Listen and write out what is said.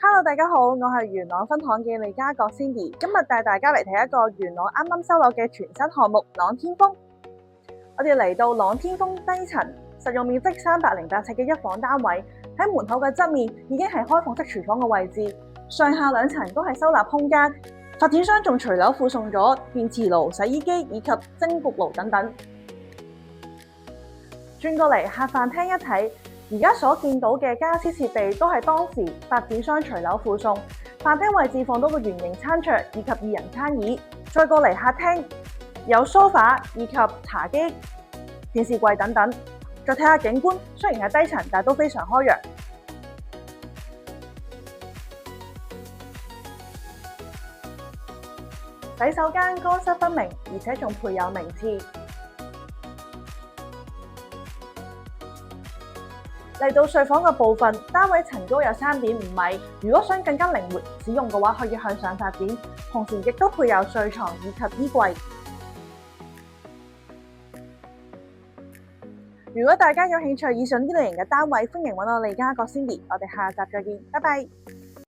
Hello，大家好，我係元朗分行嘅利嘉閣 Cindy，今日帶大家嚟睇一個元朗啱啱收樓嘅全新項目朗天峰。我哋嚟到朗天峰低層，實用面積308尺嘅一房單位，喺門口嘅側面已經係開放式廚房嘅位置，上下兩層都係收納空間。發展商仲隨樓附送咗電磁爐、洗衣機以及蒸焗爐等等。轉過嚟客飯廳一睇，而家所見到嘅家私設備都係當時發展商隨樓附送。飯廳位置放多個圓形餐桌以及2人餐椅。再過嚟客廳有梳化以及茶几、電視櫃等等。再睇下景觀，雖然係低層，但都非常開揚。洗手間乾濕分明，而且仲配有名廁。嚟到睡房嘅部分，單位層高有3.5米，如果想更加靈活使用嘅話，可以向上發展，同時亦都配有睡床以及衣櫃。如果大家有興趣以上呢類型嘅單位，歡迎揾我利嘉閣 Cindy，我哋下集再見，拜拜。